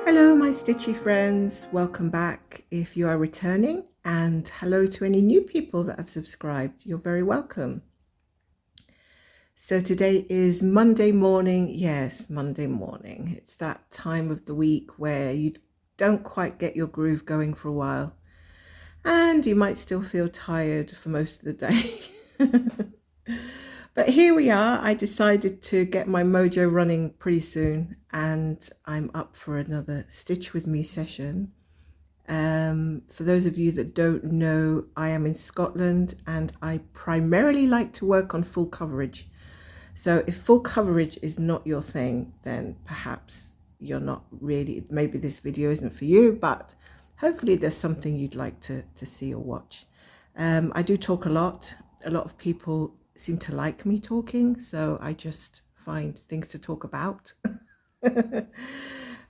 Hello my stitchy friends, welcome back if you are returning, and hello to any new people that have subscribed. You're very welcome. So today is Monday morning. Yes, Monday morning. It's that time of the week where you don't quite get your groove going for a while and you might still feel tired for most of the day. But here we are. I decided to get my mojo running pretty soon, and I'm up for another Stitch With Me session. For those of you that don't know, I am in Scotland and I primarily like to work on full coverage. So if full coverage is not your thing, then perhaps you're not really, maybe this video isn't for you, but hopefully there's something you'd like to see or watch. I do talk a lot. A lot of people seem to like me talking, so I just find things to talk about. But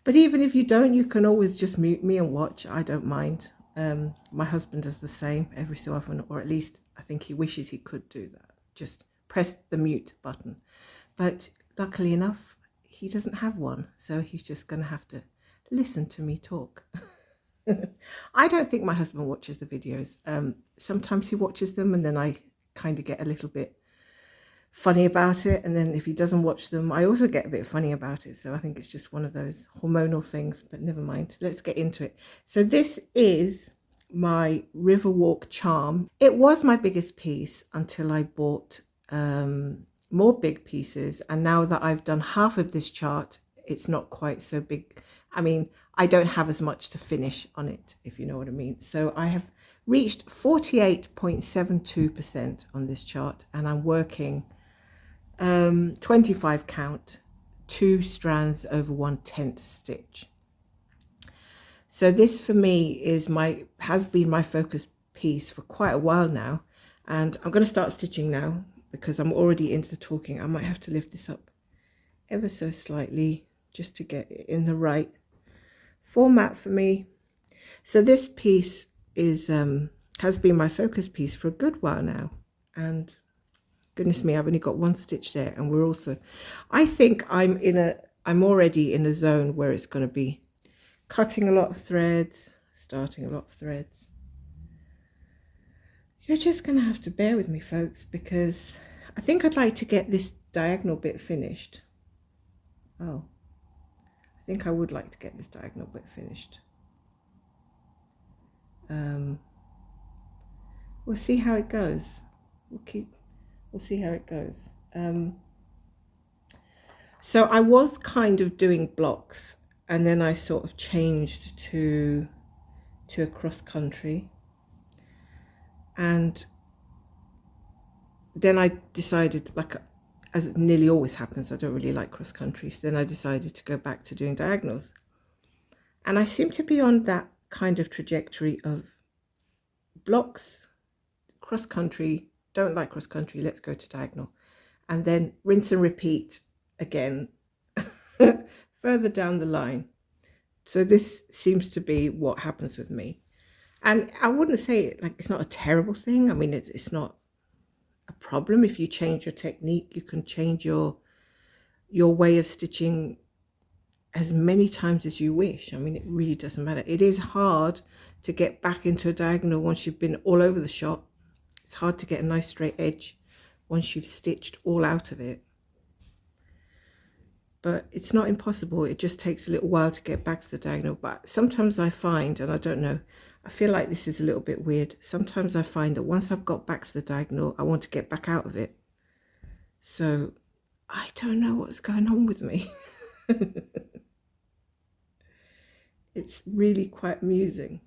even if you don't, you can always just mute me and watch. I don't mind. My husband does the same every so often, or at least I think he wishes he could do that. Just press the mute button. But luckily enough, he doesn't have one, so he's just going to have to listen to me talk. I don't think my husband watches the videos. Sometimes he watches them and then I kind of get a little bit funny about it, and then if he doesn't watch them I also get a bit funny about it. So I think it's just one of those hormonal things, but never mind, let's get into it. So this is my Riverwalk charm. It was my biggest piece until I bought more big pieces, and now that I've done half of this chart, it's not quite so big. I mean, I don't have as much to finish on it, if you know what I mean. So I have reached 48.72% on this chart, and I'm working 25 count, 2 strands over 1/10 stitch. So this for me has been my focus piece for quite a while now, and I'm going to start stitching now because I'm already into the talking. I might have to lift this up ever so slightly just to get it in the right format for me. So this piece is has been my focus piece for a good while now, and goodness me, I've only got one stitch there, and we're also, I think I'm already in a zone where it's going to be cutting a lot of threads, starting a lot of threads. You're just going to have to bear with me, folks, because I think I'd like to get this diagonal bit finished. Oh, I think I would like to get this diagonal bit finished. We'll see how it goes. We'll see how it goes. So I was kind of doing blocks, and then I sort of changed to a cross country, and then I decided, like as it nearly always happens, I don't really like cross country, so then I decided to go back to doing diagonals, and I seem to be on that kind of trajectory of blocks, cross country, don't like cross country, let's go to diagonal, and then rinse and repeat again further down the line. So this seems to be what happens with me, and I wouldn't say like it's not a terrible thing. I mean, it's not a problem. If you change your technique, you can change your way of stitching as many times as you wish. I mean, it really doesn't matter. It is hard to get back into a diagonal once you've been all over the shop. It's hard to get a nice straight edge once you've stitched all out of it. But it's not impossible. It just takes a little while to get back to the diagonal. But sometimes I find, and I don't know, I feel like this is a little bit weird. Sometimes I find that once I've got back to the diagonal, I want to get back out of it. So I don't know what's going on with me. It's really quite amusing.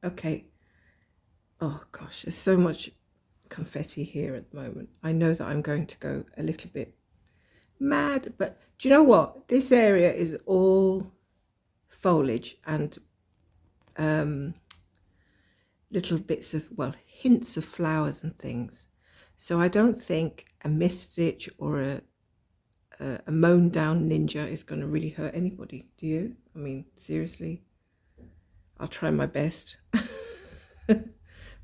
Okay. Oh gosh, there's so much confetti here at the moment. I know that I'm going to go a little bit mad, but do you know what? This area is all foliage and little bits of, well, hints of flowers and things. So I don't think a mist stitch or a mown down ninja is going to really hurt anybody. Do you? I mean, seriously, I'll try my best.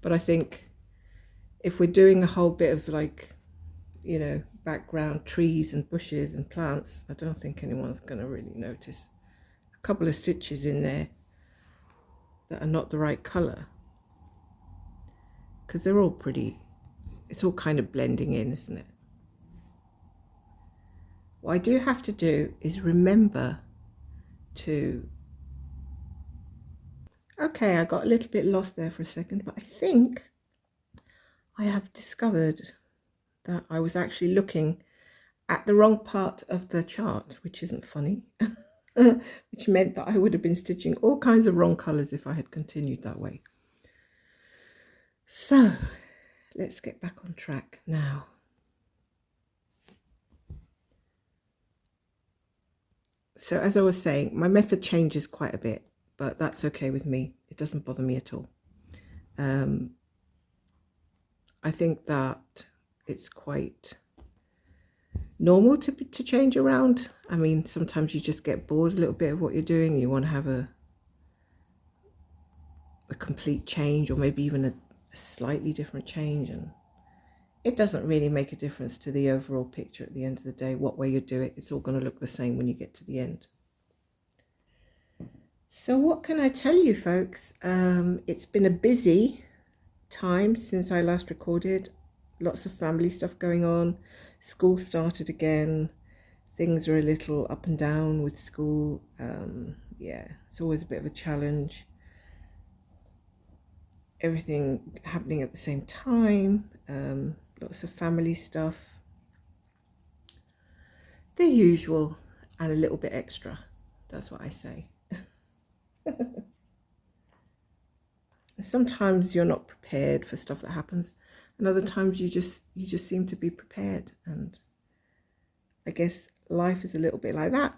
But I think if we're doing a whole bit of like you know, background, trees and bushes and plants, I don't think anyone's going to really notice. A couple of stitches in there that are not the right colour, because they're all pretty, it's all kind of blending in, isn't it? What I do have to do is remember to, okay, I got a little bit lost there for a second, but I think I have discovered that I was actually looking at the wrong part of the chart, which isn't funny, which meant that I would have been stitching all kinds of wrong colours if I had continued that way. So let's get back on track now. So as I was saying, my method changes quite a bit, but that's okay with me. It doesn't bother me at all. I think that it's quite normal to change around. I mean, sometimes you just get bored a little bit of what you're doing. You want to have a complete change, or maybe even a slightly different change, and it doesn't really make a difference to the overall picture at the end of the day. What way you do it, it's all going to look the same when you get to the end. So what can I tell you, folks? It's been a busy time since I last recorded. Lots of family stuff going on. School started again. Things are a little up and down with school. Yeah, it's always a bit of a challenge. Everything happening at the same time. Lots of family stuff. The usual and a little bit extra. That's what I say. Sometimes you're not prepared for stuff that happens, and other times you just seem to be prepared. And I guess life is a little bit like that,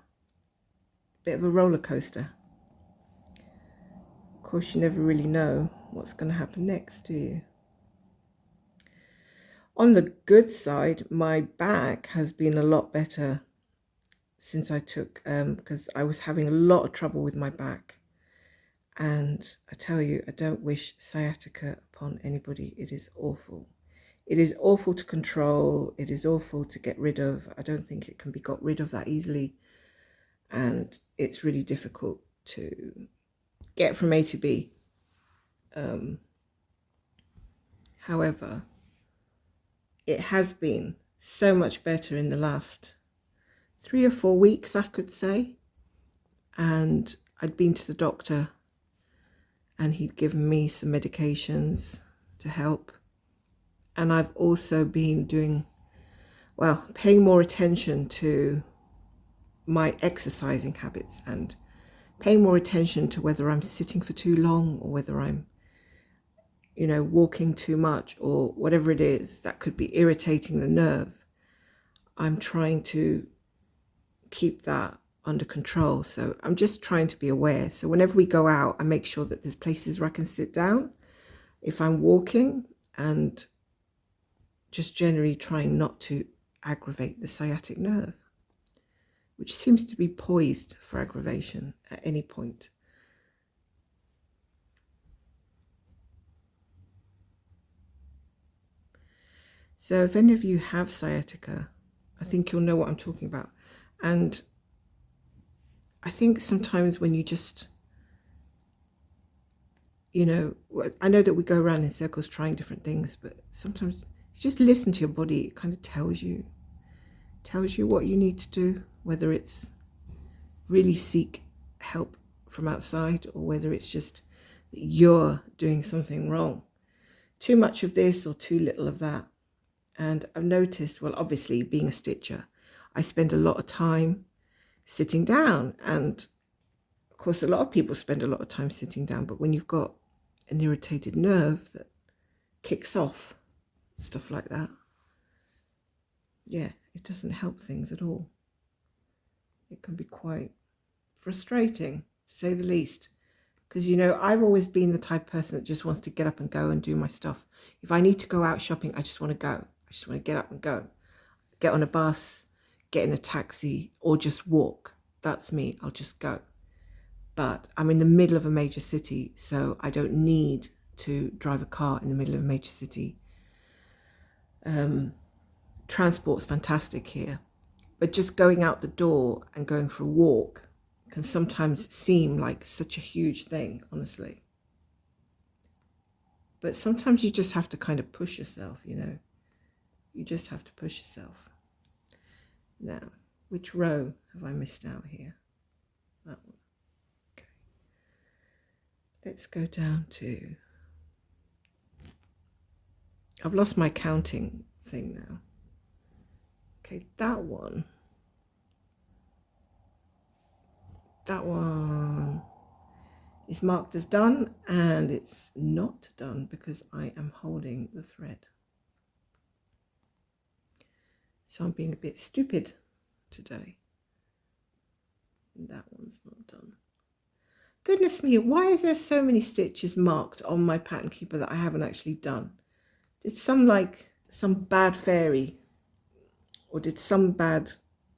bit of a roller coaster. Of course, you never really know what's going to happen next, do you? On the good side, my back has been a lot better since I took, because I was having a lot of trouble with my back. And I tell you, I don't wish sciatica upon anybody. It is awful. It is awful to control. It is awful to get rid of. I don't think it can be got rid of that easily. And it's really difficult to get from A to B. However, it has been so much better in the last 3 or 4 weeks, I could say. And I'd been to the doctor, and he'd given me some medications to help. And I've also been paying more attention to my exercising habits, and paying more attention to whether I'm sitting for too long, or whether I'm, walking too much, or whatever it is that could be irritating the nerve. I'm trying to keep that under control. So I'm just trying to be aware. So whenever we go out, I make sure that there's places where I can sit down if I'm walking, and just generally trying not to aggravate the sciatic nerve, which seems to be poised for aggravation at any point. So if any of you have sciatica, I think you'll know what I'm talking about. And I think sometimes when you just, I know that we go around in circles trying different things, but sometimes you just listen to your body. It kind of tells you what you need to do, whether it's really seek help from outside, or whether it's just that you're doing something wrong. Too much of this or too little of that. And I've noticed, well, obviously being a stitcher, I spend a lot of time sitting down, and of course a lot of people spend a lot of time sitting down, but when you've got an irritated nerve that kicks off, stuff like that, yeah, it doesn't help things at all. It can be quite frustrating, to say the least, because I've always been the type of person that just wants to get up and go and do my stuff. If I need to go out shopping, I just want to go. I just want to get up and go, get on a bus, get in a taxi, or just walk. That's me. I'll just go. But I'm in the middle of a major city, so I don't need to drive a car in the middle of a major city. transport's fantastic here, but just going out the door and going for a walk can sometimes seem like such a huge thing, honestly. But sometimes you just have to kind of push yourself, you know. You just have to push yourself. Now, which row have I missed out here? That one. Okay. Let's go down to... I've lost my counting thing now. Okay, that one is marked as done, and it's not done because I am holding the thread. So I'm being a bit stupid today. That one's not done. Goodness me, why is there so many stitches marked on my pattern keeper that I haven't actually done? Did some bad fairy or did some bad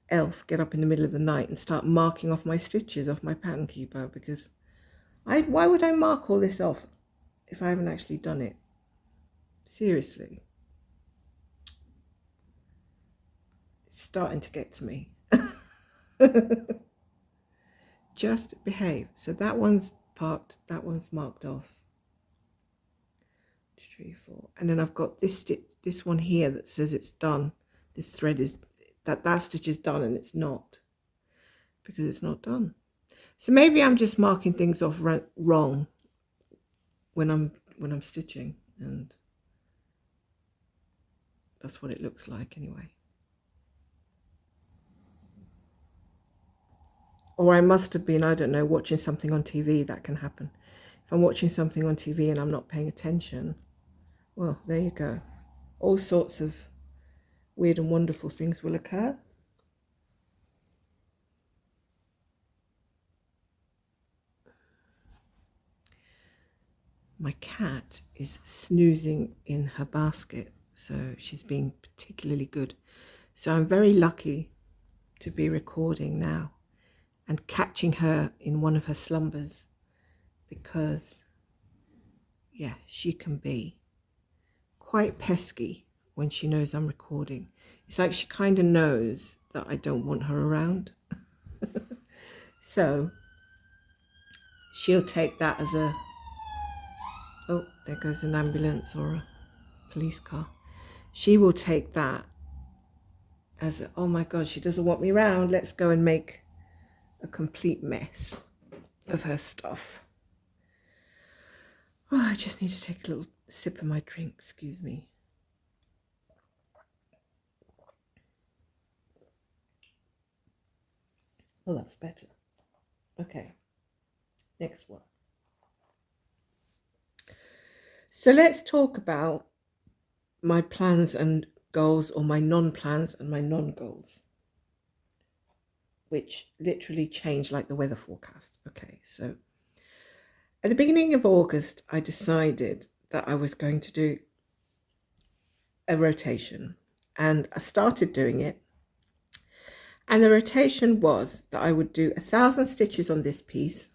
elf get up in the middle of the night and start marking off my stitches off my pattern keeper? Because why would I mark all this off if I haven't actually done it? Seriously. It's starting to get to me. Just behave. So that one's parked, that one's marked off. 2, 3, 4. And then I've got this one here that says it's done. This thread is, that stitch is done, and it's not, because it's not done. So maybe I'm just marking things off wrong when I'm stitching, and that's what it looks like anyway. Or I must have been, I don't know, watching something on TV. That can happen. If I'm watching something on TV and I'm not paying attention, well, there you go. All sorts of weird and wonderful things will occur. My cat is snoozing in her basket, so she's being particularly good. So I'm very lucky to be recording now and catching her in one of her slumbers, because, yeah, she can be quite pesky when she knows I'm recording. It's like she kind of knows that I don't want her around. So she'll take that as a, oh, there goes an ambulance or a police car. She will take that as a, oh my God, she doesn't want me around. Let's go and make a complete mess of her stuff. Oh, I just need to take a little sip of my drink, excuse me. Oh, that's better. Okay, next one. So let's talk about my plans and goals, or my non-plans and my non-goals, which literally change like the weather forecast. Okay, so at the beginning of August, I decided that I was going to do a rotation, and I started doing it. And the rotation was that I would do 1,000 stitches on this piece.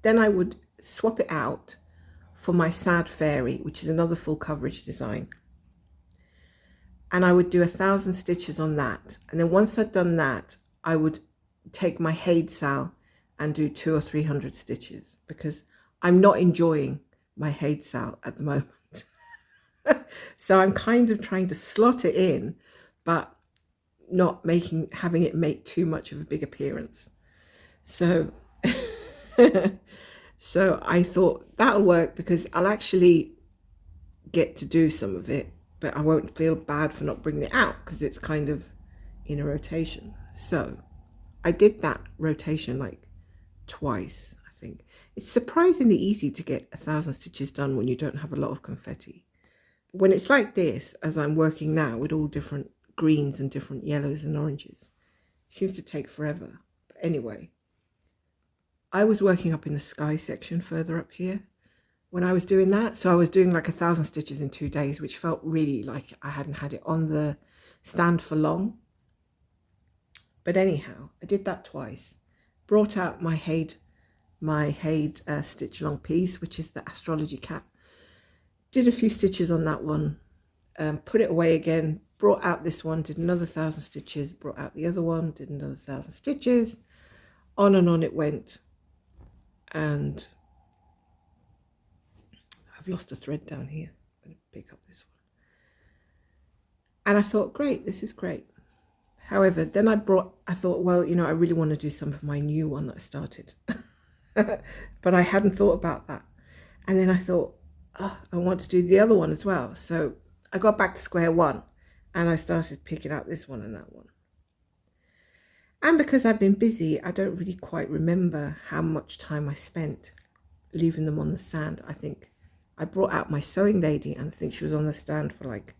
Then I would swap it out for my Sad Fairy, which is another full coverage design. And I would do 1,000 stitches on that. And then once I'd done that, I would take my HAED sal and do 200 or 300 stitches, because I'm not enjoying my HAED sal at the moment. So I'm kind of trying to slot it in, but not having it make too much of a big appearance. So so I thought that'll work, because I'll actually get to do some of it, but I won't feel bad for not bringing it out because it's kind of in a rotation. So I did that rotation like twice, I think. It's surprisingly easy to get 1,000 stitches done when you don't have a lot of confetti. When it's like this, as I'm working now with all different greens and different yellows and oranges, it seems to take forever. But anyway, I was working up in the sky section further up here when I was doing that. So I was doing like 1,000 stitches in 2 days, which felt really like I hadn't had it on the stand for long. But anyhow, I did that twice. Brought out my HAED stitch along piece, which is the astrology cap. Did a few stitches on that one, put it away again, brought out this one, did another 1,000 stitches, brought out the other one, did another 1,000 stitches, on and on it went. And I've lost a thread down here. I'm going to pick up this one. And I thought, great, this is great. However, then I thought, well, you know, I really want to do some of my new one that I started. But I hadn't thought about that. And then I thought, oh, I want to do the other one as well. So I got back to square one and I started picking out this one and that one. And because I've been busy, I don't really quite remember how much time I spent leaving them on the stand. I think I brought out my sewing lady and I think she was on the stand for like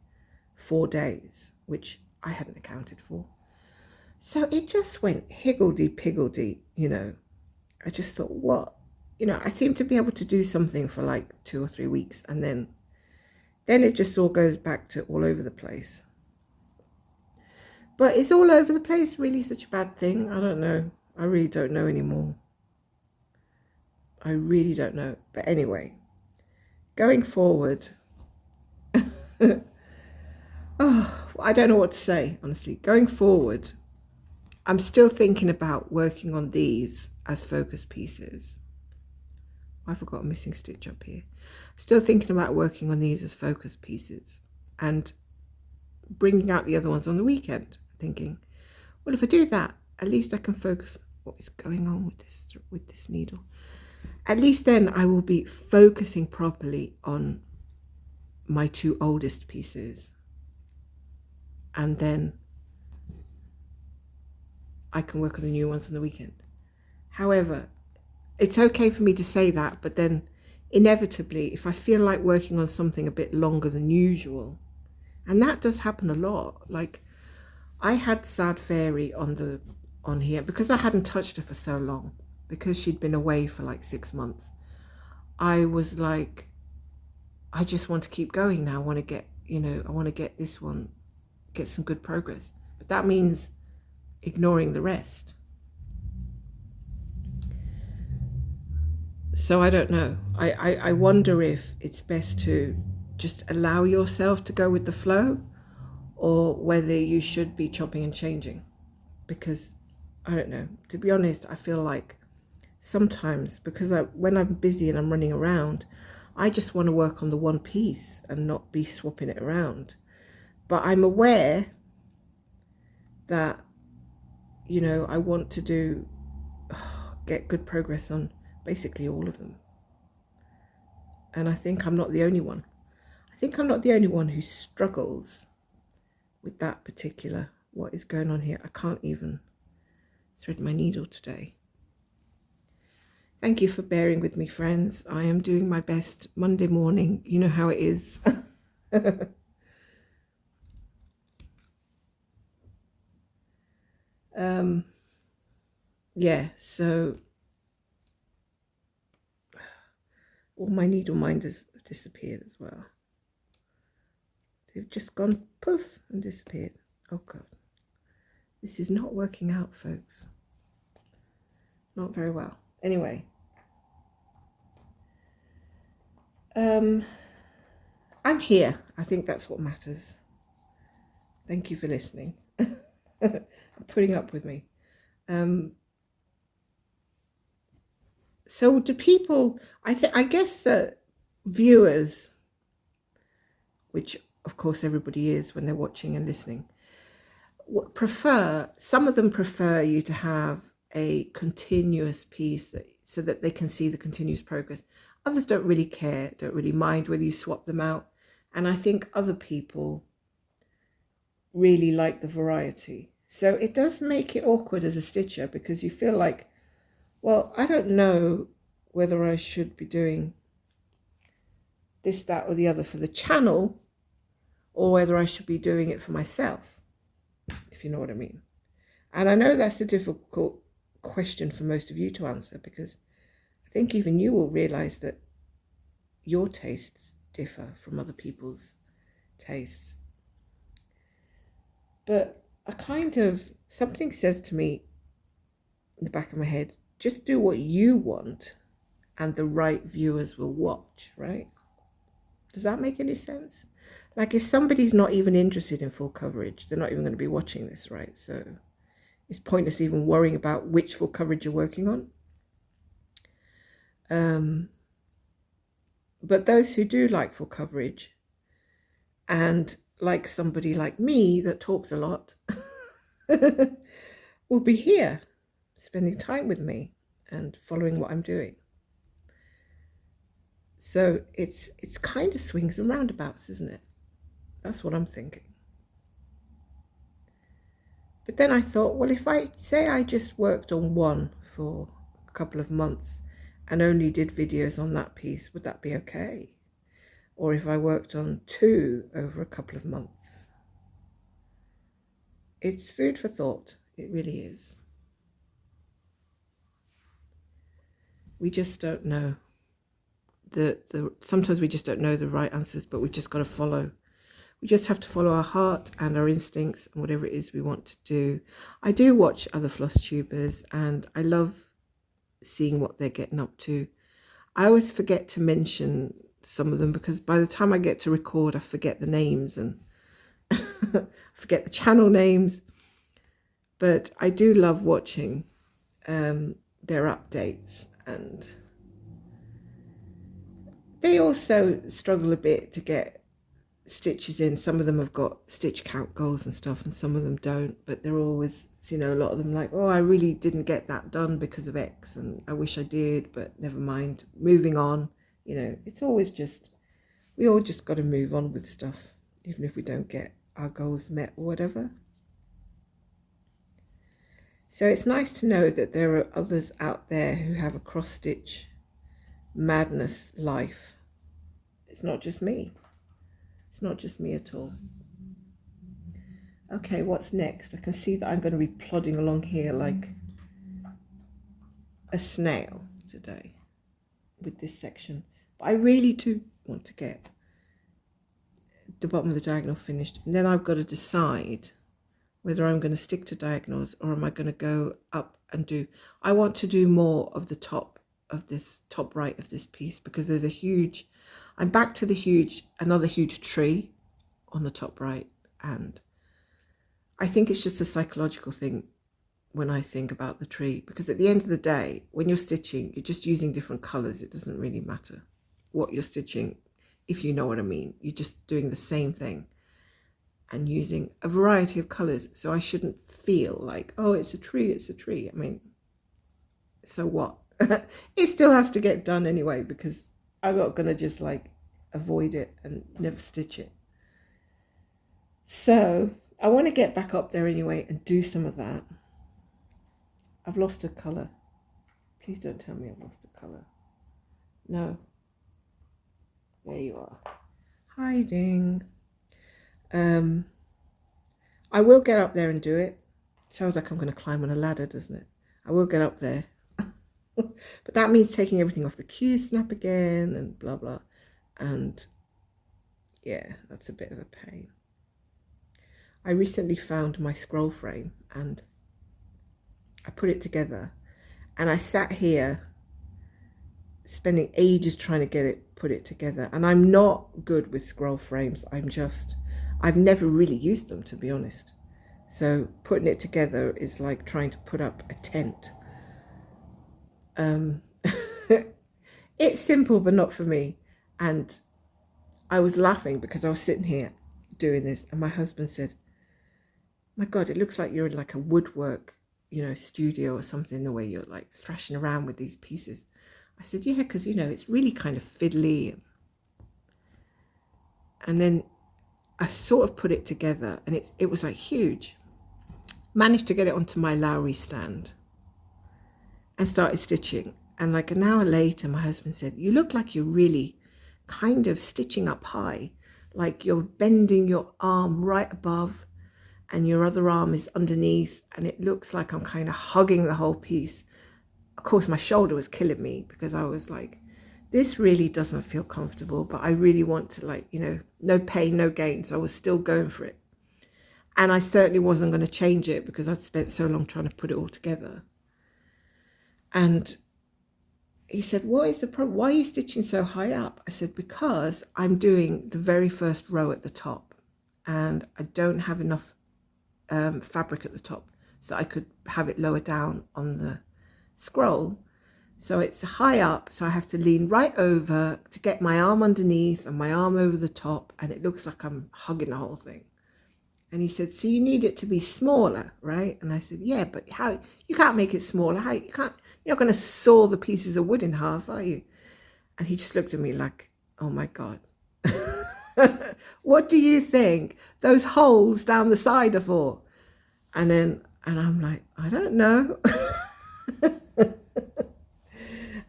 4 days, which I hadn't accounted for. So it just went higgledy-piggledy, you know. I just thought, what? You know, I seem to be able to do something for like 2 or 3 weeks and then it just all goes back to all over the place. But is all over the place really such a bad thing? I don't know. I really don't know anymore. I really don't know. But anyway, going forward, I don't know what to say, honestly. Going forward, I'm still thinking about working on these as focus pieces. I've got a missing stitch up here. Still thinking about working on these as focus pieces and bringing out the other ones on the weekend. Thinking, well, if I do that, at least I can focus on what is going on with this needle. At least then I will be focusing properly on my 2 oldest pieces. And then I can work on the new ones on the weekend. However, it's okay for me to say that, but then inevitably, if I feel like working on something a bit longer than usual, and that does happen a lot, like I had Sad Fairy on here because I hadn't touched her for so long, because she'd been away for like 6 months. I was like, I just want to keep going now. I want to get, you know, I want to get this one, get some good progress. But that means ignoring the rest. So I don't know. I wonder if it's best to just allow yourself to go with the flow, or whether you should be chopping and changing. Because I don't know. To be honest, I feel like sometimes, because when I'm busy and I'm running around, I just want to work on the one piece and not be swapping it around. But I'm aware that, you know, I want to get good progress on basically all of them. And I think I'm not the only one. I think I'm not the only one who struggles with that particular, what is going on here. I can't even thread my needle today. Thank you for bearing with me, friends. I am doing my best. Monday morning, you know how it is. Yeah, so all my Needleminders have disappeared as well. They've just gone poof and disappeared. Oh God, this is not working out, folks. Not very well. Anyway, I'm here. I think that's what matters. Thank you for listening. And putting up with me. So do people, I guess that viewers, which of course everybody is when they're watching and listening, some of them prefer you to have a continuous piece so that they can see the continuous progress. Others don't really care, don't really mind whether you swap them out. And I think other people really like the variety. So it does make it awkward as a stitcher, because you feel like, well, I don't know whether I should be doing this, that, or the other for the channel, or whether I should be doing it for myself, if you know what I mean. And I know that's a difficult question for most of you to answer, because I think even you will realize that your tastes differ from other people's tastes. But something says to me in the back of my head, just do what you want and the right viewers will watch, right? Does that make any sense? Like if somebody's not even interested in full coverage, they're not even going to be watching this, right? So it's pointless even worrying about which full coverage you're working on. But those who do like full coverage, and like somebody like me that talks a lot, will be here spending time with me and following what I'm doing. So it's kind of swings and roundabouts, isn't it? That's what I'm thinking. But then I thought, well, if I say I just worked on one for a couple of months and only did videos on that piece, would that be okay? Or if I worked on two over a couple of months? It's food for thought. It really is. We just don't know. Sometimes we just don't know the right answers, but we've just got to follow. We just have to follow our heart and our instincts and whatever it is we want to do. I do watch other floss tubers and I love seeing what they're getting up to. I always forget to mention some of them because by the time I get to record, I forget the names and forget the channel names. But I do love watching their updates, and they also struggle a bit to get stitches in. Some of them have got stitch count goals and stuff, and some of them don't, but they're always, you know, a lot of them like, oh, I really didn't get that done because of X and I wish I did, but never mind, moving on. You know, it's always just, we all just got to move on with stuff, even if we don't get our goals met or whatever. So it's nice to know that there are others out there who have a cross stitch madness life. It's not just me. It's not just me at all. Okay, what's next? I can see that I'm going to be plodding along here like a snail today with this section. But I really do want to get the bottom of the diagonal finished. And then I've got to decide whether I'm going to stick to diagonals or am I going to go up and do... I want to do more of the top of this, top right of this piece, because there's a huge... I'm back to the another huge tree on the top right, and I think it's just a psychological thing when I think about the tree, because at the end of the day, when you're stitching, you're just using different colours. It doesn't really matter what you're stitching, if you know what I mean. You're just doing the same thing and using a variety of colours. So I shouldn't feel like, oh, it's a tree, it's a tree. I mean, so what? It still has to get done anyway, because I'm not going to just like avoid it and never stitch it. So I want to get back up there anyway and do some of that. I've lost a colour. Please don't tell me I've lost a colour. No. There you are. Hiding. I will get up there and do it. Sounds like I'm going to climb on a ladder, doesn't it? I will get up there. But that means taking everything off the Q snap again and blah, blah. And yeah, that's a bit of a pain. I recently found my scroll frame and I put it together, and I sat here spending ages trying to put it together. And I'm not good with scroll frames. I've never really used them, to be honest. So putting it together is like trying to put up a tent. It's simple, but not for me. And I was laughing because I was sitting here doing this, and my husband said, my God, it looks like you're in like a woodwork, you know, studio or something, the way you're like thrashing around with these pieces. I said, yeah, because, you know, it's really kind of fiddly. And then I sort of put it together, and it was like huge. Managed to get it onto my Lowry stand and started stitching. And like an hour later, my husband said, you look like you're really kind of stitching up high, like you're bending your arm right above and your other arm is underneath, and it looks like I'm kind of hugging the whole piece. Of course, my shoulder was killing me because I was like, this really doesn't feel comfortable, but I really want to, like, you know, no pain, no gain. So I was still going for it. And I certainly wasn't going to change it because I'd spent so long trying to put it all together. And he said, what is the problem? Why are you stitching so high up? I said, because I'm doing the very first row at the top and I don't have enough fabric at the top, so I could have it lower down on the scroll. So it's high up, so I have to lean right over to get my arm underneath and my arm over the top, and it looks like I'm hugging the whole thing. And he said, so you need it to be smaller, right? And I said, yeah, but how? You can't make it smaller. How? You can't. You're not going to saw the pieces of wood in half, are you? And he just looked at me like, oh my God. What do you think those holes down the side are for? And I'm like, I don't know.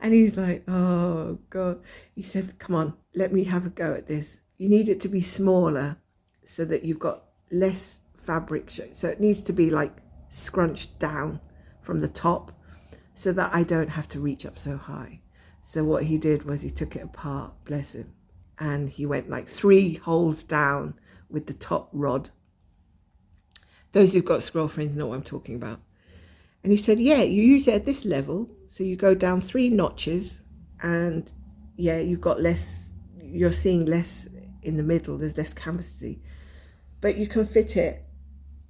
And he's like, oh God. He said, come on, let me have a go at this. You need it to be smaller so that you've got less fabric. So it needs to be like scrunched down from the top so that I don't have to reach up so high. So what he did was he took it apart, bless him. And he went like 3 holes down with the top rod. Those who've got scroll frames know what I'm talking about. And he said, yeah, you use it at this level. So you go down 3 notches and yeah, you've got less, you're seeing less in the middle. There's less canvasy, but you can fit it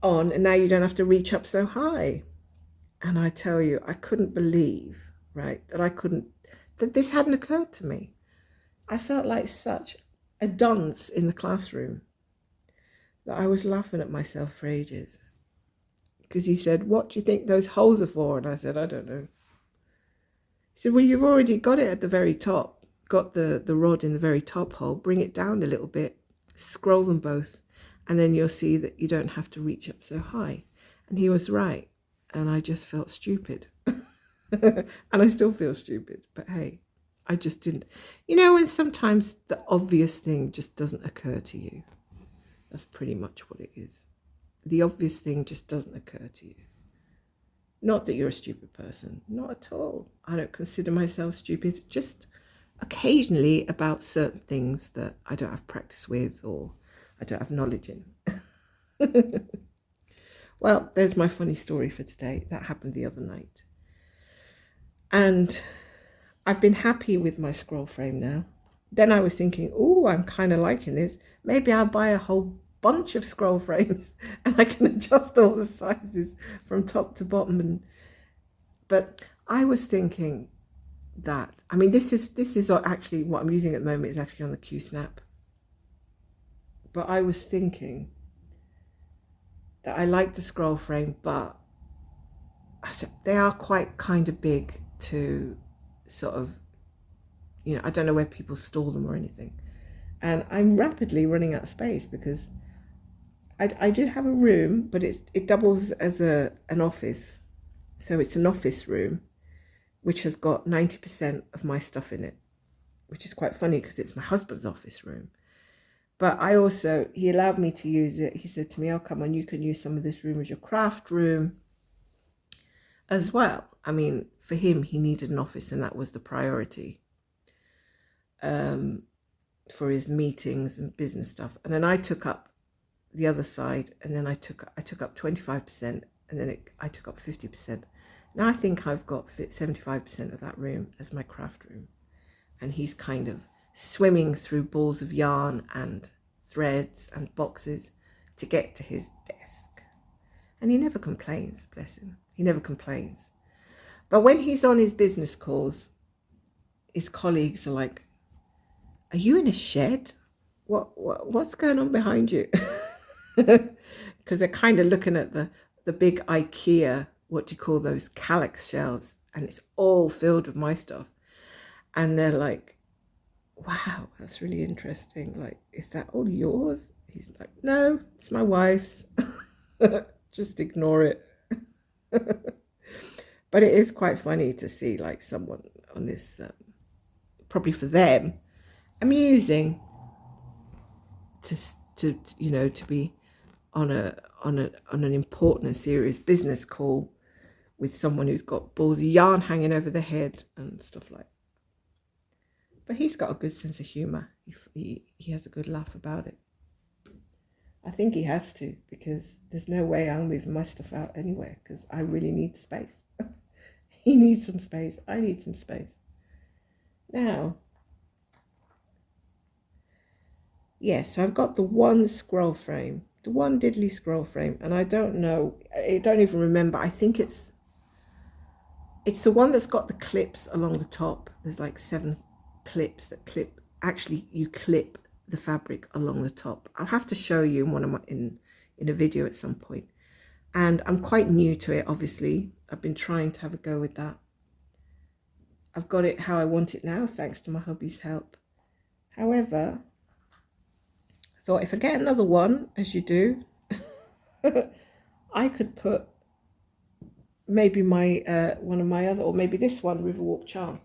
on and now you don't have to reach up so high. And I tell you, I couldn't believe, right, that this hadn't occurred to me. I felt like such a dunce in the classroom that I was laughing at myself for ages. Because he said, what do you think those holes are for? And I said, I don't know. He said, well, you've already got it at the very top, got the rod in the very top hole, bring it down a little bit, scroll them both, and then you'll see that you don't have to reach up so high. And he was right. And I just felt stupid. And I still feel stupid, but hey, I just didn't. You know, when sometimes the obvious thing just doesn't occur to you. That's pretty much what it is. The obvious thing just doesn't occur to you. Not that you're a stupid person, not at all. I don't consider myself stupid, just occasionally about certain things that I don't have practice with or I don't have knowledge in. Well, there's my funny story for today. That happened the other night. And I've been happy with my scroll frame now. Then I was thinking, oh, I'm kind of liking this. Maybe I'll buy a whole bunch of scroll frames and I can adjust all the sizes from top to bottom. But I was thinking that, I mean, this is actually what I'm using at the moment is actually on the Q-Snap. But I was thinking that I like the scroll frame, but they are quite kind of big to sort of, you know, I don't know where people store them or anything. And I'm rapidly running out of space because I do have a room, but it doubles as an office. So it's an office room, which has got 90% of my stuff in it, which is quite funny because it's my husband's office room. But he allowed me to use it. He said to me, oh, come on, you can use some of this room as your craft room as well. I mean, for him, he needed an office and that was the priority for his meetings and business stuff. And then I took up the other side and then I took up 25% and then I took up 50%. Now I think I've got 75% of that room as my craft room. And he's kind of swimming through balls of yarn and threads and boxes to get to his desk. And he never complains, bless him. He never complains. But when he's on his business calls, his colleagues are like, are you in a shed? What's going on behind you? Because they're kind of looking at the big IKEA, what do you call those, calyx shelves, and it's all filled with my stuff. And they're like, wow, that's really interesting. Like, is that all yours? He's like, no, it's my wife's. Just ignore it. But it is quite funny to see like someone on this, probably for them, amusing to you know, to be on an important and serious business call with someone who's got balls of yarn hanging over their head and stuff like that. But he's got a good sense of humour. He has a good laugh about it. I think he has to, because there's no way I'm moving my stuff out anywhere because I really need space. He needs some space. I need some space. Now, yes, so I've got the one scroll frame, the one diddly scroll frame, and I don't know, I don't even remember. I think it's the one that's got the clips along the top. There's like 7 clips that clip. Actually, you clip the fabric along the top. I'll have to show you in one of my in a video at some point. And I'm quite new to it, obviously. I've been trying to have a go with that. I've got it how I want it now, thanks to my hubby's help. However, I thought if I get another one, as you do, I could put maybe my one of my other, or maybe this one, Riverwalk charm.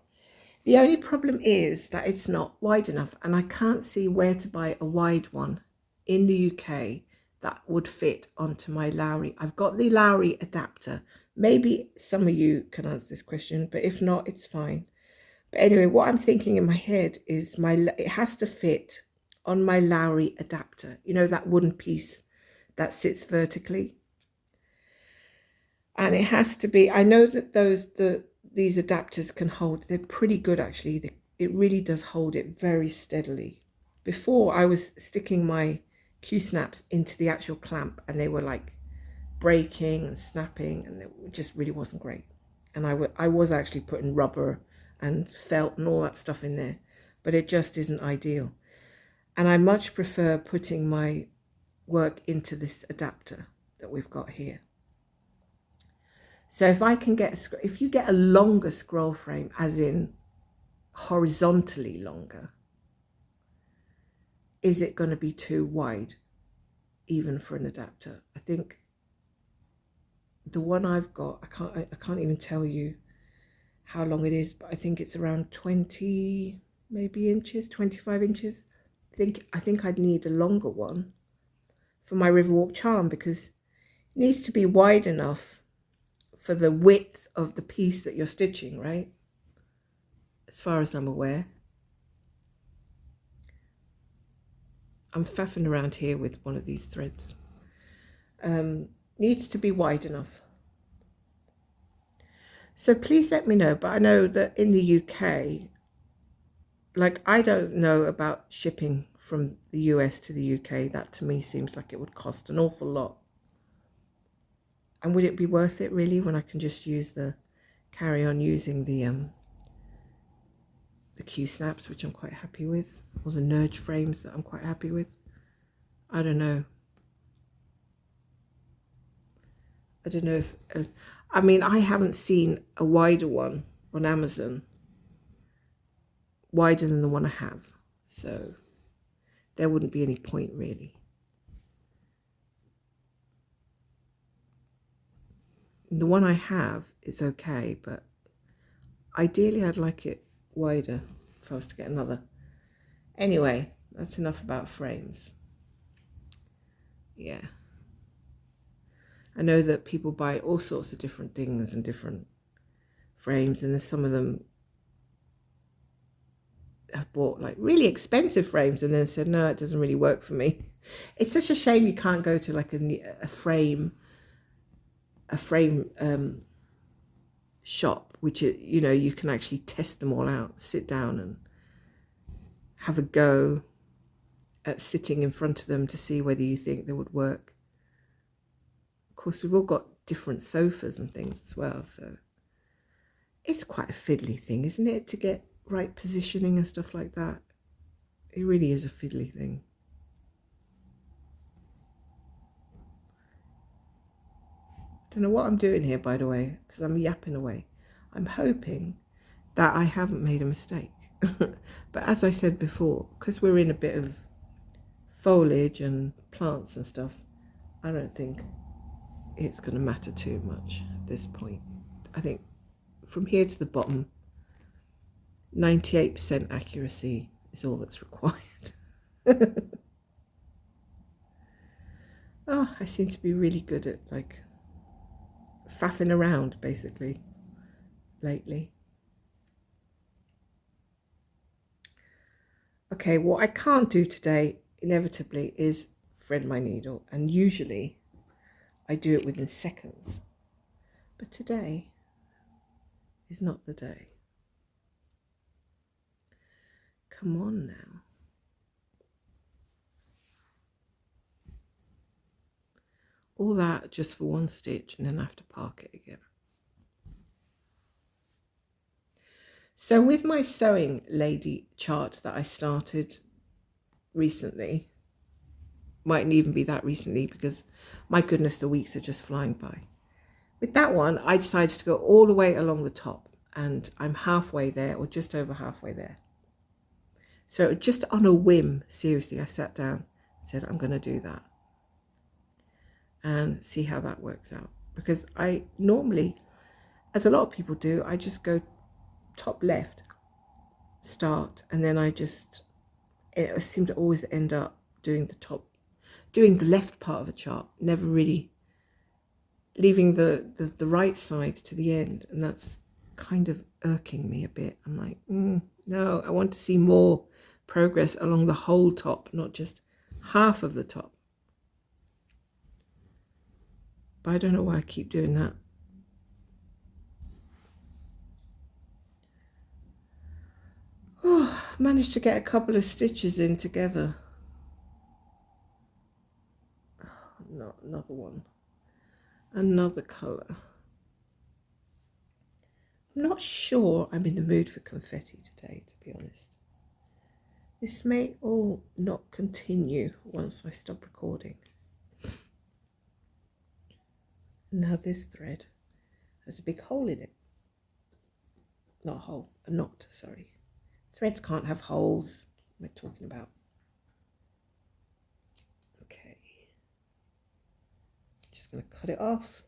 The only problem is that it's not wide enough, and I can't see where to buy a wide one in the UK that would fit onto my Lowry. I've got the Lowry adapter. Maybe some of you can answer this question, but if not, it's fine. But anyway, what I'm thinking in my head is it has to fit on my Lowry adapter. You know, that wooden piece that sits vertically. And it has to be, I know that these adapters can hold, they're pretty good actually. It really does hold it very steadily. Before, I was sticking my Q-snaps into the actual clamp and they were like breaking and snapping, and it just really wasn't great. And I was actually putting rubber and felt and all that stuff in there, but it just isn't ideal. And I much prefer putting my work into this adapter that we've got here. So if I can if you get a longer scroll frame, as in horizontally longer, is it going to be too wide even for an adapter? I think the one I've got, I can't even tell you how long it is, but I think it's around 20 maybe inches, 25 inches. I think I'd need a longer one for my Riverwalk charm, because it needs to be wide enough for the width of the piece that you're stitching, right? As far as I'm aware. I'm faffing around here with one of these threads. Needs to be wide enough. So please let me know. But I know that in the UK, like, I don't know about shipping from the US to the UK. That to me seems like it would cost an awful lot. And would it be worth it really when I can just carry on using the Q-snaps, which I'm quite happy with, or the Nudge frames that I'm quite happy with? I don't know. I don't know if, I mean, I haven't seen a wider one on Amazon, wider than the one I have. So there wouldn't be any point really. The one I have is okay, but ideally I'd like it wider if I was to get another. Anyway, that's enough about frames. Yeah. I know that people buy all sorts of different things and different frames, and there's some of them have bought like really expensive frames and then said, no, it doesn't really work for me. It's such a shame you can't go to like a frame shop, which is, you know, you can actually test them all out, sit down and have a go at sitting in front of them to see whether you think they would work. Of course, we've all got different sofas and things as well, so it's quite a fiddly thing, isn't it, to get right positioning and stuff like that? It really is a fiddly thing. I don't know what I'm doing here, by the way, because I'm yapping away. I'm hoping that I haven't made a mistake. But as I said before, because we're in a bit of foliage and plants and stuff, I don't think it's going to matter too much at this point. I think from here to the bottom, 98% accuracy is all that's required. Oh, I seem to be really good at like faffing around basically lately. Okay, what I can't do today inevitably is thread my needle, and usually I do it within seconds, but today is not the day. Come on now. All that just for one stitch, and then I have to park it again. So with my sewing lady chart that I started recently, mightn't even be that recently because my goodness, the weeks are just flying by. With that one, I decided to go all the way along the top, and I'm halfway there, or just over halfway there. So just on a whim, seriously, I sat down and said, I'm going to do that and see how that works out. Because I normally, as a lot of people do, I just go top left, start, and then it seem to always end up doing the left part of a chart, never really leaving the right side to the end. And that's kind of irking me a bit. I'm like, no, I want to see more progress along the whole top, not just half of the top. But I don't know why I keep doing that. Oh, managed to get a couple of stitches in together. Oh, no, another one. Another colour. I'm not sure I'm in the mood for confetti today, to be honest. This may all not continue once I stop recording. Now this thread has a big hole in it. Not a hole, a knot, sorry. Threads can't have holes. What am I talking about? Okay. Just going to cut it off.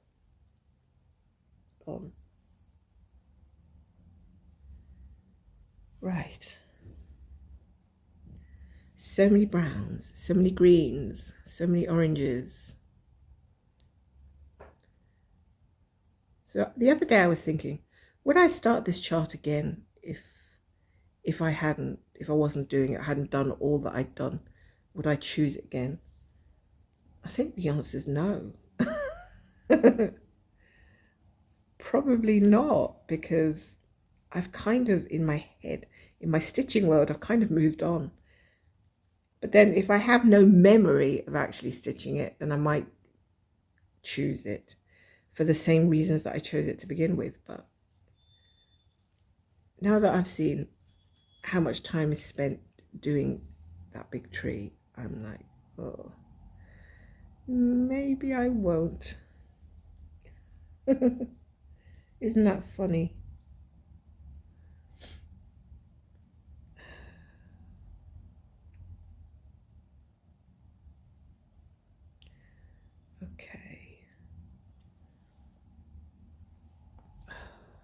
Gone. Right. So many browns, so many greens, so many oranges. So the other day I was thinking, would I start this chart again if I wasn't doing it, I hadn't done all that I'd done? Would I choose it again? I think the answer is no. Probably not, because I've kind of, in my head, in my stitching world, I've kind of moved on. But then if I have no memory of actually stitching it, then I might choose it for the same reasons that I chose it to begin with. But now that I've seen how much time is spent doing that big tree, I'm like, oh, maybe I won't. Isn't that funny? Okay.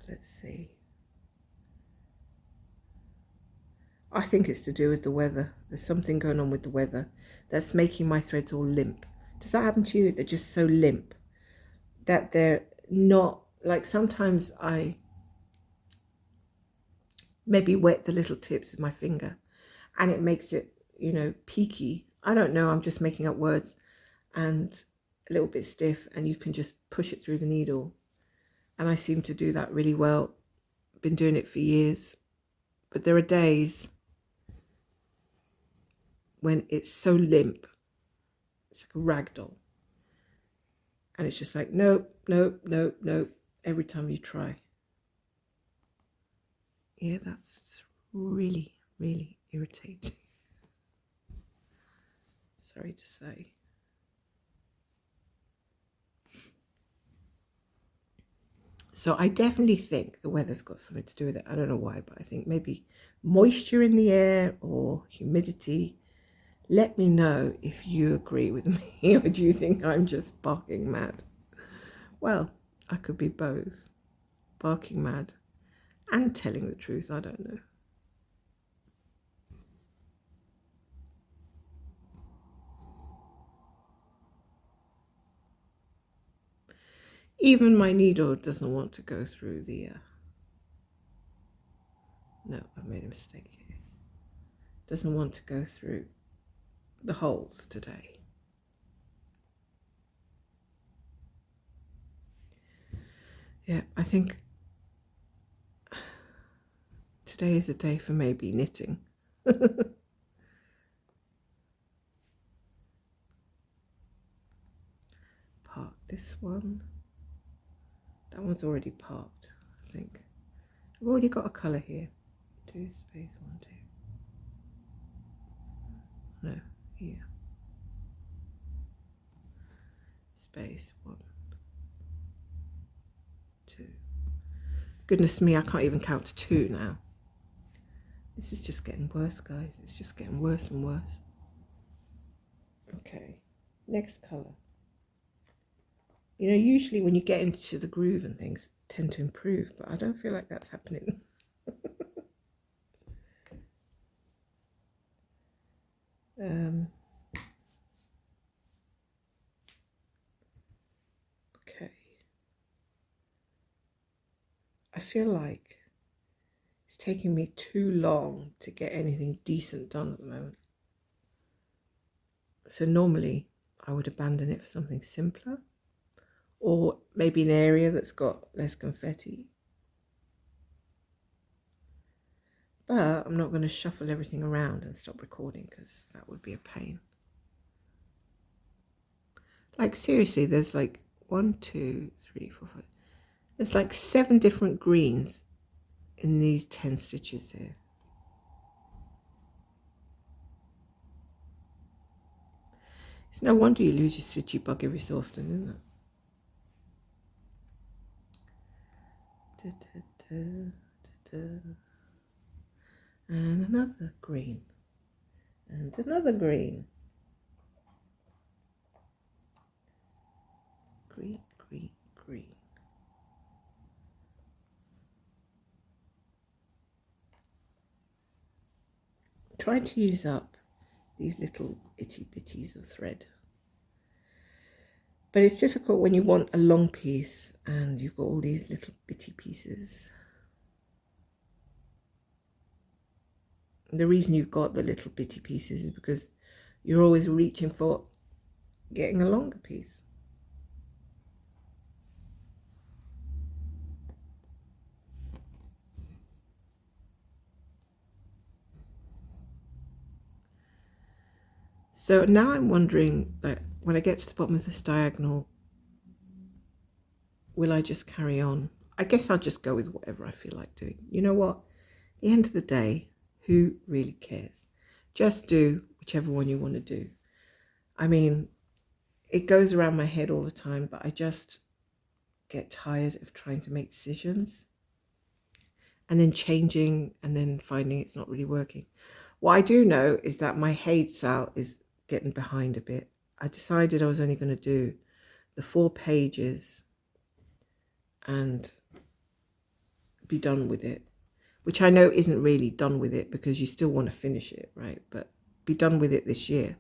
Let's see. I think it's to do with the weather. There's something going on with the weather that's making my threads all limp. Does that happen to you? They're just so limp that they're not, like sometimes I maybe wet the little tips with my finger and it makes it, peaky. I don't know, I'm just making up words, and a little bit stiff, and you can just push it through the needle. And I seem to do that really well. Been doing it for years. But there are days when it's so limp, it's like a rag doll. And it's just like, nope, nope, nope, nope, every time you try. Yeah, that's really, really irritating. Sorry to say. So I definitely think the weather's got something to do with it. I don't know why, but I think maybe moisture in the air or humidity. Let me know if you agree with me, or do you think I'm just barking mad? Well, I could be both, barking mad and telling the truth. I don't know. Even my needle doesn't want to go through the... No, I've made a mistake here. Doesn't want to go through the holes today. Yeah, I think today is a day for maybe knitting. Park this one. That one's already parked, I think. I've already got a colour here. 2 space 1 2. No, here. Space 1 2. Goodness me, I can't even count to 2 now. This is just getting worse, guys. It's just getting worse and worse. Okay, next colour. You know, usually when you get into the groove and things tend to improve, but I don't feel like that's happening. Okay. I feel like it's taking me too long to get anything decent done at the moment. So normally I would abandon it for something simpler, or maybe an area that's got less confetti. But I'm not going to shuffle everything around and stop recording because that would be a pain. Like seriously, there's like 1 2 3 4 5. There's like 7 different greens in these 10 stitches here. It's no wonder you lose your stitchy bug every so often, isn't it? And another green. And another green. Green, green, green. Trying to use up these little itty bitties of thread. But it's difficult when you want a long piece and you've got all these little bitty pieces. The reason you've got the little bitty pieces is because you're always reaching for getting a longer piece. So now I'm wondering, like, when I get to the bottom of this diagonal, will I just carry on? I guess I'll just go with whatever I feel like doing. You know what? At the end of the day, who really cares? Just do whichever one you want to do. I mean, it goes around my head all the time, but I just get tired of trying to make decisions and then changing and then finding it's not really working. What I do know is that my HAED sal is getting behind a bit. I decided I was only going to do the 4 pages and be done with it, which I know isn't really done with it because you still want to finish it, right? But be done with it this year.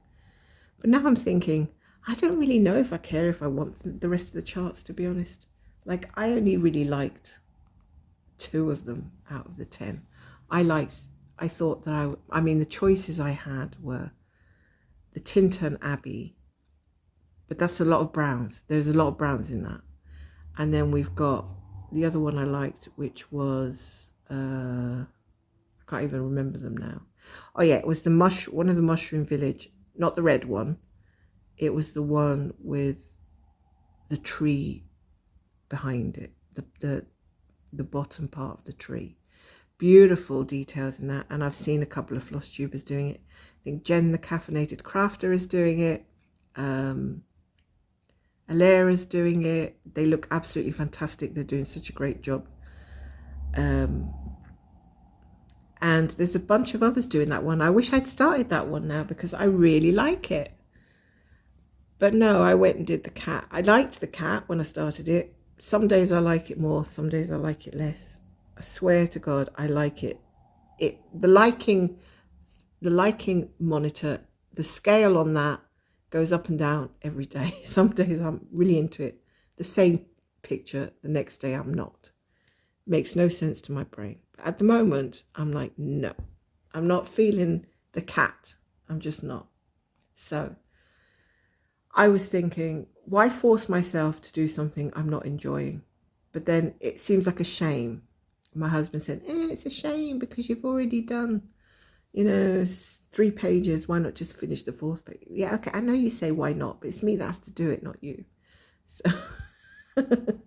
But now I'm thinking, I don't really know if I care if I want the rest of the charts, to be honest. Like, I only really liked 2 of them out of the 10. I thought that I mean, the choices I had were the Tintern Abbey, but that's a lot of browns. There's a lot of browns in that. And then we've got the other one I liked, which was, I can't even remember them now. Oh yeah, it was one of the Mushroom Village, not the red one. It was the one with the tree behind it, the bottom part of the tree. Beautiful details in that, and I've seen a couple of floss tubers doing it. I think Jen the Caffeinated Crafter is doing it. Alera's doing it. They look absolutely fantastic. They're doing such a great job. And there's a bunch of others doing that one. I wish I'd started that one now because I really like it. But no, I went and did the cat. I liked the cat when I started it. Some days I like it more, some days I like it less. I swear to God, I like it. The liking monitor, the scale on that goes up and down every day. Some days I'm really into it. The same picture, the next day I'm not. Makes no sense to my brain. But at the moment, I'm like, no, I'm not feeling the cat. I'm just not. So I was thinking, why force myself to do something I'm not enjoying? But then it seems like a shame. My husband said, it's a shame because you've already done you know, 3 pages, why not just finish the 4th page? Yeah, okay, I know you say why not, but it's me that has to do it, not you. So, but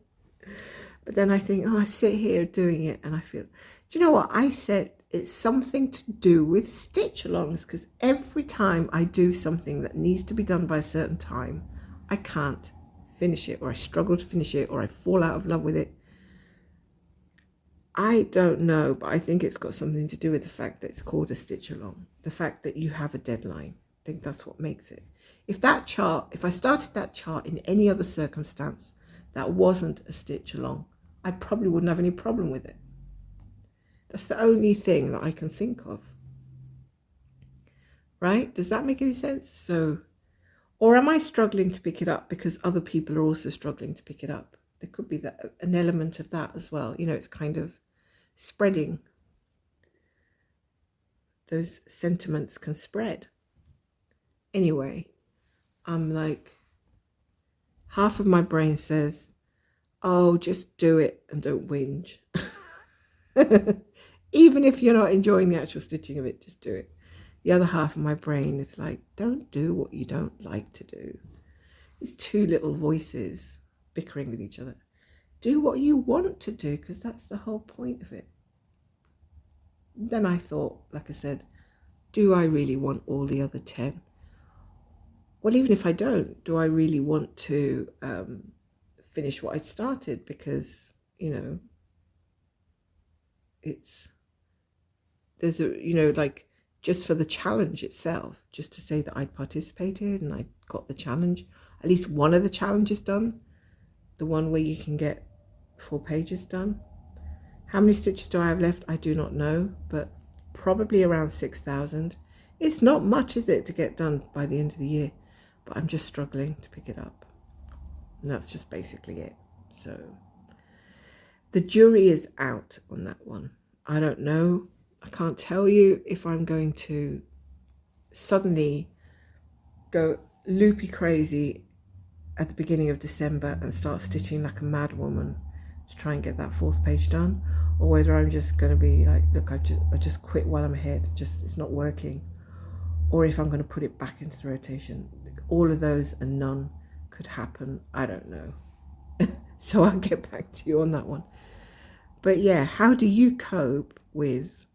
then I think, oh, I sit here doing it and I feel, do you know what? I said it's something to do with stitch alongs, because every time I do something that needs to be done by a certain time, I can't finish it, or I struggle to finish it, or I fall out of love with it. I don't know, but I think it's got something to do with the fact that it's called a stitch along. The fact that you have a deadline. I think that's what makes it. If I started that chart in any other circumstance that wasn't a stitch along, I probably wouldn't have any problem with it. That's the only thing that I can think of. Right? Does that make any sense? So, or am I struggling to pick it up because other people are also struggling to pick it up? There could be an element of that as well. You know, it's kind of spreading. Those sentiments can spread. Anyway, I'm like, half of my brain says, oh, just do it and don't whinge. Even if you're not enjoying the actual stitching of it, just do it. The other half of my brain is like, don't do what you don't like to do. It's two little voices bickering with each other. Do what you want to do, because that's the whole point of it. Then I thought, like I said, do I really want all the other 10? Well, even if I don't, do I really want to finish what I started? Because, you know, there's a, you know, like, just for the challenge itself, just to say that I'd participated and I got the challenge, at least one of the challenges done, the one where you can get 4 pages done. How many stitches do I have left? I do not know, but probably around 6,000. It's not much, is it, to get done by the end of the year, but I'm just struggling to pick it up. And that's just basically it. So the jury is out on that one. I don't know. I can't tell you if I'm going to suddenly go loopy crazy at the beginning of December and start stitching like a mad woman to try and get that 4th page done, or whether I'm just going to be like, look, I just quit while I'm ahead, just it's not working, or if I'm going to put it back into the rotation. All of those and none could happen. I don't know. So I'll get back to you on that one. But yeah, how do you cope with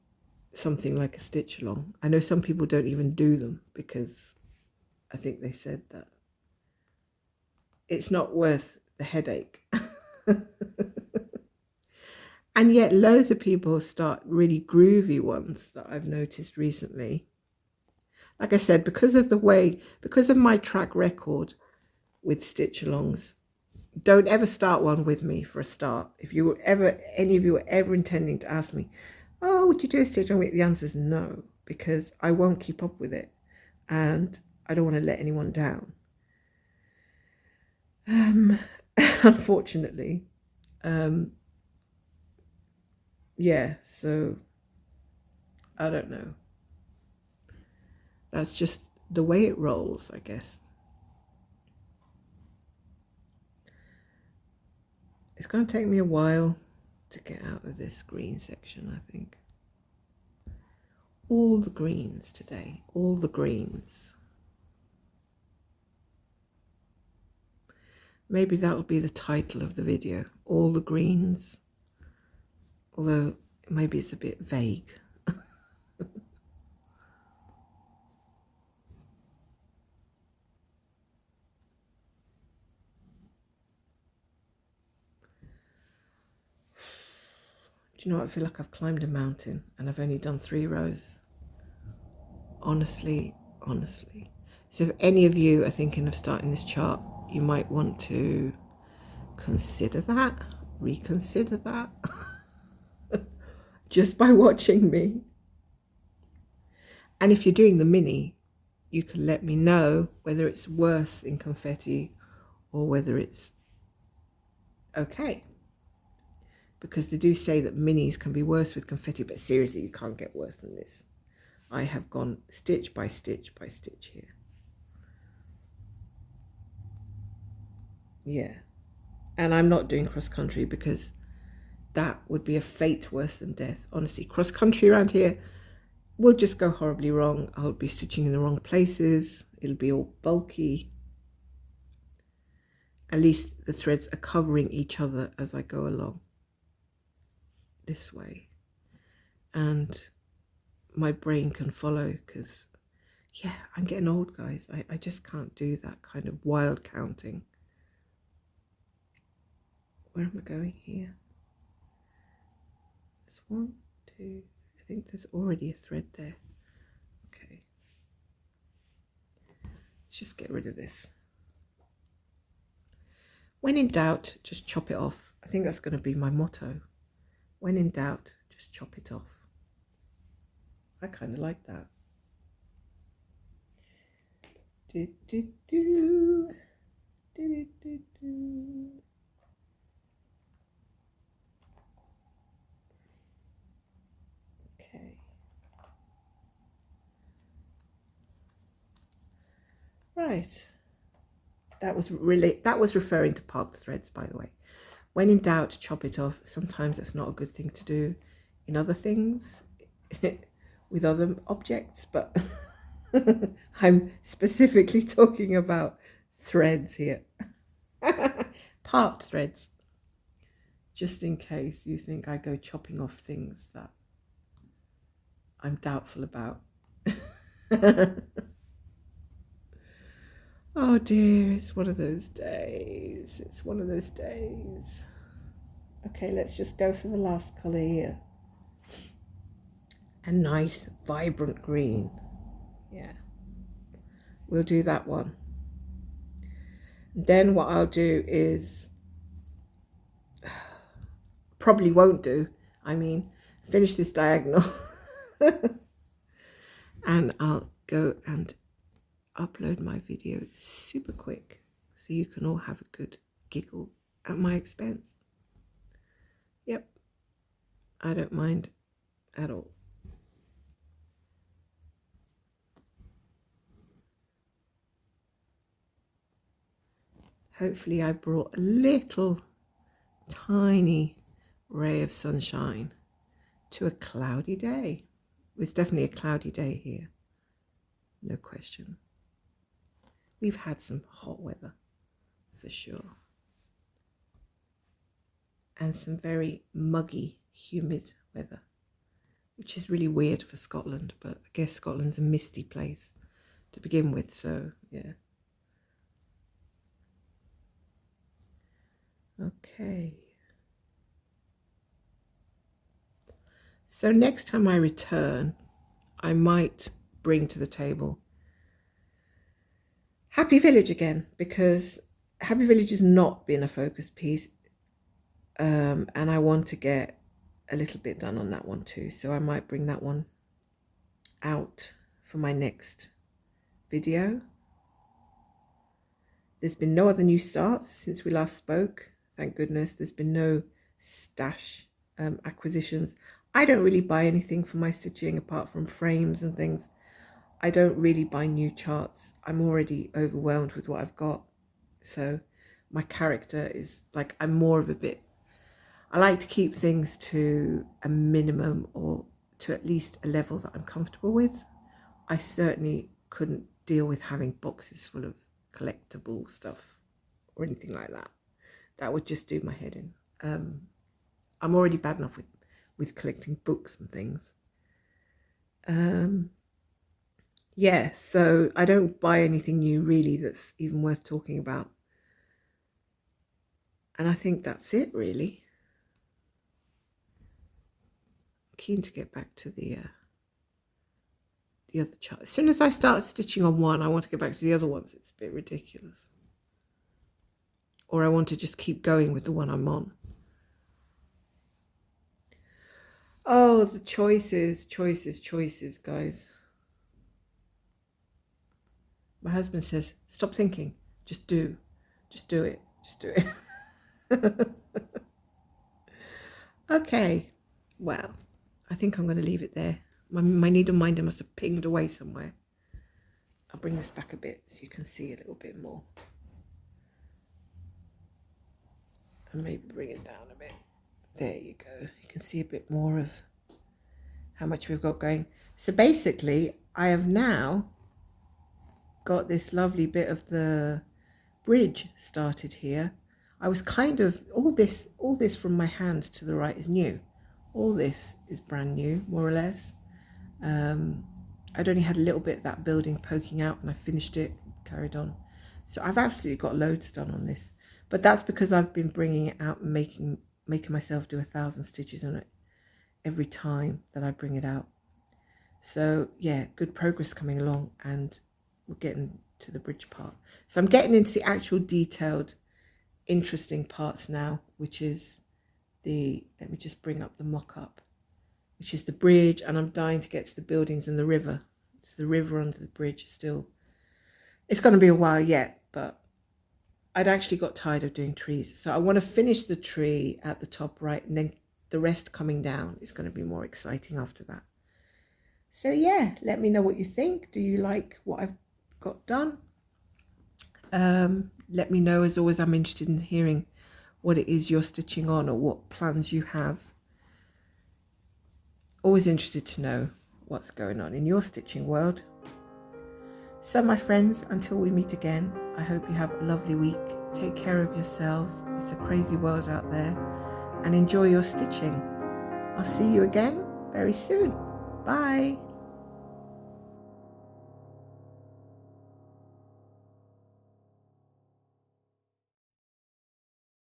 something like a stitch along? I know some people don't even do them because I think they said that it's not worth the headache. And yet loads of people start really groovy ones that I've noticed recently. Like I said, because of my track record with stitch alongs, don't ever start one with me for a start. If you were any of you were ever intending to ask me, oh, would you do a stitch along? The answer is no, because I won't keep up with it and I don't want to let anyone down. Unfortunately. Yeah, so I don't know. That's just the way it rolls, I guess. It's going to take me a while to get out of this green section, I think. All the greens today, all the greens. Maybe that'll be the title of the video, all the greens. Although maybe it's a bit vague. Do you know what? I feel like I've climbed a mountain and I've only done 3 rows. Honestly. So if any of you are thinking of starting this chart, you might want to consider that, reconsider that, just by watching me. And if you're doing the mini, you can let me know whether it's worse in confetti or whether it's okay. Because they do say that minis can be worse with confetti, but seriously, you can't get worse than this. I have gone stitch by stitch by stitch here. Yeah. And I'm not doing cross country because that would be a fate worse than death. Honestly, cross country around here, will just go horribly wrong. I'll be stitching in the wrong places. It'll be all bulky. At least the threads are covering each other as I go along this way. And my brain can follow, because yeah, I'm getting old, guys. I just can't do that kind of wild counting. Where am I going here? There's 1, 2, I think there's already a thread there. Okay. Let's just get rid of this. When in doubt, just chop it off. I think that's going to be my motto. When in doubt, just chop it off. I kind of like that. Do, do, do. Do, do, do, do. Okay. Right. That was referring to parked threads, by the way. When in doubt, chop it off. Sometimes that's not a good thing to do in other things, with other objects, but I'm specifically talking about threads here. Parked threads. Just in case you think I go chopping off things that I'm doubtful about. Oh dear, it's one of those days. It's one of those days. Okay, let's just go for the last colour here. A nice, vibrant green. Yeah, we'll do that one. Then what I'll do is, probably won't do, finish this diagonal. And I'll go and upload my video super quick so you can all have a good giggle at my expense. Yep, I don't mind at all. Hopefully I brought a little tiny ray of sunshine to a cloudy day. It's definitely a cloudy day here, no question. We've had some hot weather for sure, and some very muggy, humid weather, which is really weird for Scotland, but I guess Scotland's a misty place to begin with, so yeah. Okay. So next time I return, I might bring to the table Happy Village again, because Happy Village has not been a focus piece, and I want to get a little bit done on that one too, so I might bring that one out for my next video. There's been no other new starts since we last spoke, thank goodness. There's been no stash acquisitions. I don't really buy anything for my stitching apart from frames and things. I don't really buy new charts. I'm already overwhelmed with what I've got. So my character is like, I'm more of a bit, I like to keep things to a minimum, or to at least a level that I'm comfortable with. I certainly couldn't deal with having boxes full of collectible stuff or anything like that. That would just do my head in. I'm already bad enough with collecting books and things. Yeah, so I don't buy anything new really that's even worth talking about. And I think that's it really. I'm keen to get back to the other chart. As soon as I start stitching on one, I want to get back to the other ones. It's a bit ridiculous. Or I want to just keep going with the one I'm on. Oh, the choices, guys. My husband says, stop thinking, just do it. Okay, well, I think I'm going to leave it there. My needleminder must have pinged away somewhere. I'll bring this back a bit so you can see a little bit more. And maybe bring it down a bit. There you go. You can see a bit more of how much we've got going. So basically, I have now got this lovely bit of the bridge started here. I was kind of, all this from my hand to the right is new. All this is brand new, more or less. I'd only had a little bit of that building poking out and I finished it, carried on. So I've absolutely got loads done on this. But that's because I've been bringing it out and making myself do 1,000 stitches on it every time that I bring it out. So yeah, good progress coming along, and we're getting to the bridge part. So I'm getting into the actual detailed, interesting parts now, which is let me just bring up the mock-up, which is the bridge, and I'm dying to get to the buildings and the river. It's the river under the bridge still. It's going to be a while yet, but I'd actually got tired of doing trees. So I want to finish the tree at the top right, and then the rest coming down is going to be more exciting after that. So yeah, let me know what you think. Do you like what I've got done? Let me know. As always, I'm interested in hearing what it is you're stitching on or what plans you have. Always interested to know what's going on in your stitching world. So my friends, until we meet again, I hope you have a lovely week. Take care of yourselves. It's a crazy world out there, and enjoy your stitching. I'll see you again very soon. Bye.